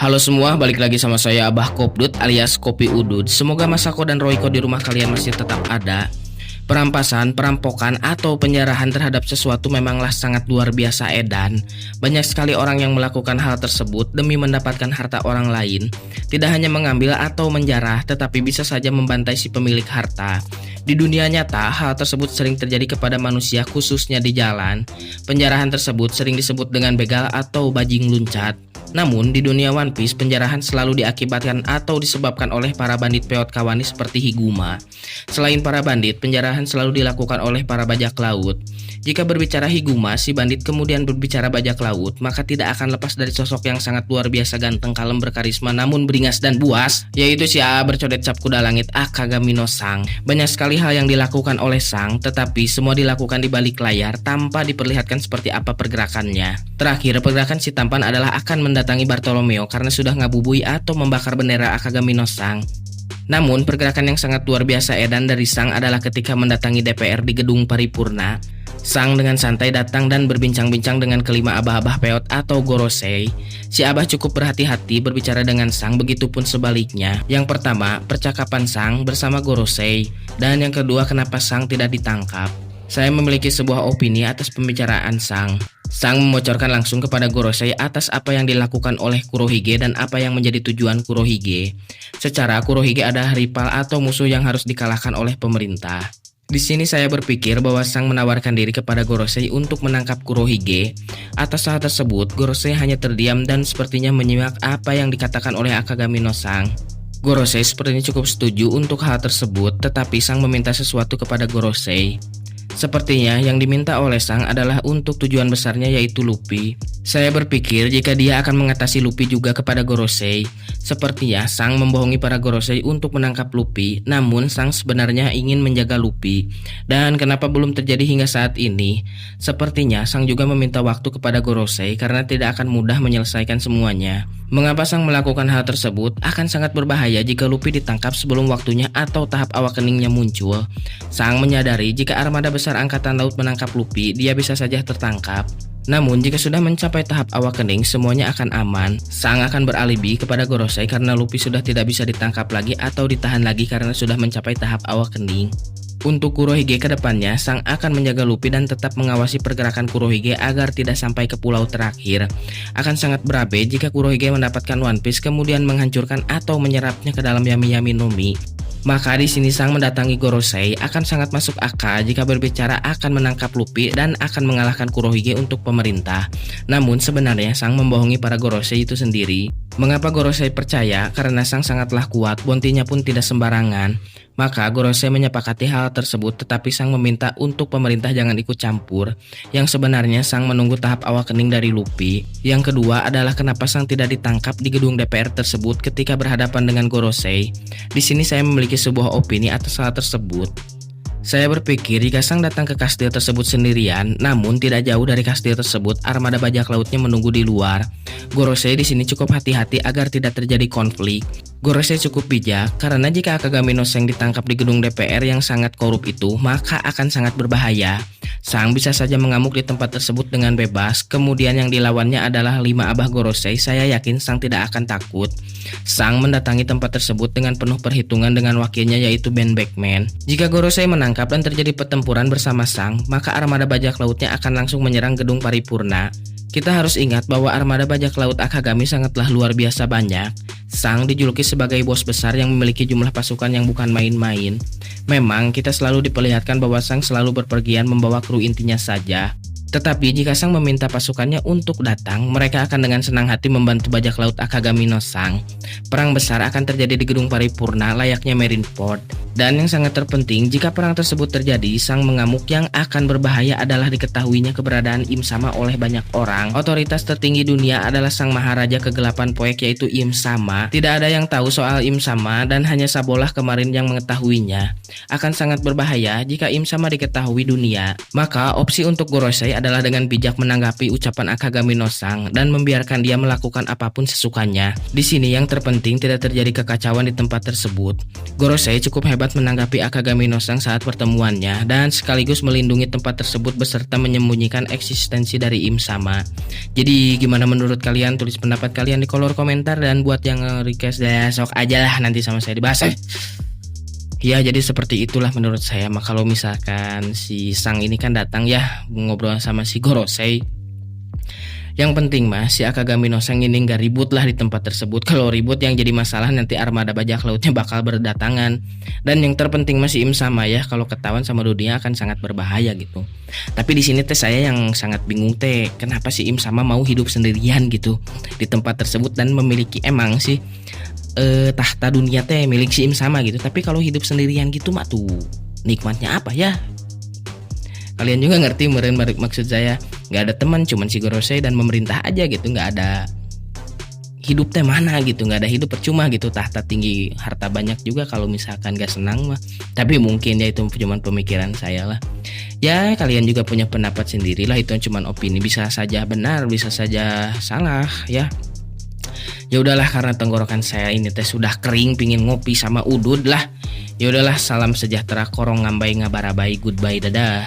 Halo semua, balik lagi sama saya Abah Kopdut alias Kopi Udud. Semoga Masako dan Royko di rumah kalian masih tetap ada. Perampasan, perampokan, atau penjarahan terhadap sesuatu memanglah sangat luar biasa edan. Banyak sekali orang yang melakukan hal tersebut demi mendapatkan harta orang lain. Tidak hanya mengambil atau menjarah, tetapi bisa saja membantai si pemilik harta. Di dunia nyata, hal tersebut sering terjadi kepada manusia khususnya di jalan. Penjarahan tersebut sering disebut dengan begal atau bajing luncat. Namun di dunia One Piece, penjarahan selalu diakibatkan atau disebabkan oleh para bandit peot kawani seperti Higuma. Selain para bandit, penjarahan selalu dilakukan oleh para bajak laut. Jika berbicara Higuma, si bandit kemudian berbicara bajak laut, maka tidak akan lepas dari sosok yang sangat luar biasa ganteng, kalem, berkarisma, namun beringas dan buas, yaitu si A bercodet cap kuda langit Akagami no Sang. Banyak sekali hal yang dilakukan oleh Sang, tetapi semua dilakukan di balik layar tanpa diperlihatkan seperti apa pergerakannya. Terakhir, pergerakan si tampan adalah akan mendatangi Bartolomeo karena sudah ngabubui atau membakar bendera Akagami no Sang. Namun, pergerakan yang sangat luar biasa edan dari Sang adalah ketika mendatangi DPR di gedung paripurna. Sang dengan santai datang dan berbincang-bincang dengan kelima abah-abah peot atau Gorosei. Si abah cukup berhati-hati berbicara dengan Sang, begitupun sebaliknya. Yang pertama, percakapan Sang bersama Gorosei, dan yang kedua, kenapa Sang tidak ditangkap. Saya memiliki sebuah opini atas pembicaraan Sang. Sang membocorkan langsung kepada Gorosei atas apa yang dilakukan oleh Kurohige dan apa yang menjadi tujuan Kurohige. Secara Kurohige adalah rival atau musuh yang harus dikalahkan oleh pemerintah. Di sini saya berpikir bahwa Sang menawarkan diri kepada Gorosei untuk menangkap Kurohige. Atas hal tersebut, Gorosei hanya terdiam dan sepertinya menyimak apa yang dikatakan oleh Akagami no Sang. Gorosei sepertinya cukup setuju untuk hal tersebut, tetapi Sang meminta sesuatu kepada Gorosei. Sepertinya yang diminta oleh Sang adalah untuk tujuan besarnya, yaitu Luffy. Saya berpikir jika dia akan mengatasi Luffy juga kepada Gorosei. Sepertinya Sang membohongi para Gorosei untuk menangkap Luffy, namun Sang sebenarnya ingin menjaga Luffy. Dan kenapa belum terjadi hingga saat ini? Sepertinya Sang juga meminta waktu kepada Gorosei karena tidak akan mudah menyelesaikan semuanya. Mengapa Sang melakukan hal tersebut? Akan sangat berbahaya jika Luffy ditangkap sebelum waktunya atau tahap awak keningnya muncul. Sang menyadari jika armada besar angkatan laut menangkap Luffy, dia bisa saja tertangkap. Namun jika sudah mencapai tahap awak kening, semuanya akan aman. Sang akan beralibi kepada Gorosei karena Luffy sudah tidak bisa ditangkap lagi atau ditahan lagi karena sudah mencapai tahap awak kening. Untuk Kurohige ke depannya, Sang akan menjaga Luffy dan tetap mengawasi pergerakan Kurohige agar tidak sampai ke pulau terakhir. Akan sangat berabe jika Kurohige mendapatkan One Piece kemudian menghancurkan atau menyerapnya ke dalam Yami Yami no Mi. Maka di sini Sang mendatangi Gorosei akan sangat masuk akal jika berbicara akan menangkap Luffy dan akan mengalahkan Kurohige untuk pemerintah. Namun sebenarnya Sang membohongi para Gorosei itu sendiri. Mengapa Gorosei percaya? Karena Sang sangatlah kuat, bontinya pun tidak sembarangan. Maka Gorosei menyepakati hal tersebut, tetapi Sang meminta untuk pemerintah jangan ikut campur. Yang sebenarnya Sang menunggu tahap awak kening dari Luffy. Yang kedua adalah kenapa Sang tidak ditangkap di gedung DPR tersebut ketika berhadapan dengan Gorosei. Di sini saya memiliki sebuah opini atas hal tersebut. Saya berpikir jika Sang datang ke kastil tersebut sendirian, namun tidak jauh dari kastil tersebut armada bajak lautnya menunggu di luar. Gorosei di sini cukup hati-hati agar tidak terjadi konflik. Gorosei cukup bijak karena jika Akagami no Sang ditangkap di gedung DPR yang sangat korup itu, maka akan sangat berbahaya. Sang bisa saja mengamuk di tempat tersebut dengan bebas. Kemudian yang dilawannya adalah 5 abah Gorosei. Saya yakin Sang tidak akan takut. Sang mendatangi tempat tersebut dengan penuh perhitungan dengan wakilnya, yaitu Ben Beckman. Jika Gorosei menangkap dan terjadi pertempuran bersama Sang, maka armada bajak lautnya akan langsung menyerang gedung paripurna. Kita harus ingat bahwa armada bajak laut Akagami sangatlah luar biasa banyak. Sang dijuluki sebagai bos besar yang memiliki jumlah pasukan yang bukan main-main. Memang kita selalu diperlihatkan bahwa Sang selalu berpergian membawa kru intinya saja. Tetapi jika Sang meminta pasukannya untuk datang, mereka akan dengan senang hati membantu bajak laut Akagami no Sang. Perang besar akan terjadi di gedung paripurna layaknya Marineford. Dan yang sangat terpenting, jika perang tersebut terjadi, Sang mengamuk yang akan berbahaya adalah diketahuinya keberadaan Im Sama oleh banyak orang. Otoritas tertinggi dunia adalah Sang Maharaja Kegelapan Poek, yaitu Im Sama. Tidak ada yang tahu soal Im Sama dan hanya Sabolah kemarin yang mengetahuinya. Akan sangat berbahaya jika Im Sama diketahui dunia. Maka opsi untuk Gorosei adalah adalah dengan bijak menanggapi ucapan Akagami no Sang dan membiarkan dia melakukan apapun sesukanya. Di sini yang terpenting tidak terjadi kekacauan di tempat tersebut. Gorosei cukup hebat menanggapi Akagami no Sang saat pertemuannya dan sekaligus melindungi tempat tersebut beserta menyembunyikan eksistensi dari Im Sama. Jadi gimana menurut kalian? Tulis pendapat kalian di kolom komentar, dan buat yang request sok aja lah nanti sama saya dibahas. Ya, jadi seperti itulah menurut saya. Maka kalau misalkan si Sang ini kan datang ya ngobrol sama si Gorosei, yang penting mah si Akagami no Sang ini nggak ribut lah di tempat tersebut. Kalau ribut yang jadi masalah nanti armada bajak lautnya bakal berdatangan. Dan yang terpenting masih Im Sama ya, kalau ketahuan sama dunia akan sangat berbahaya gitu. Tapi di sini teh saya yang sangat bingung teh, kenapa si Im Sama mau hidup sendirian gitu di tempat tersebut dan memiliki emang sih tahta dunia teh milik si Im Sama gitu. Tapi kalau hidup sendirian gitu mah tuh nikmatnya apa ya? Kalian juga ngerti meren maksud saya. Nggak ada teman, cuman si Gorosei dan memerintah aja gitu. Nggak ada hidup teh mana gitu. Nggak ada hidup percuma gitu. Tahta tinggi, harta banyak juga kalau misalkan nggak senang mah. Tapi mungkin ya itu cuman pemikiran saya lah. Ya kalian juga punya pendapat sendiri lah. Itu cuman opini, bisa saja benar, bisa saja salah ya. Ya udahlah, karena tenggorokan saya ini teh sudah kering, pingin ngopi sama udud lah. Ya udahlah, salam sejahtera, korong ngambai ngabarabai, goodbye, dadah.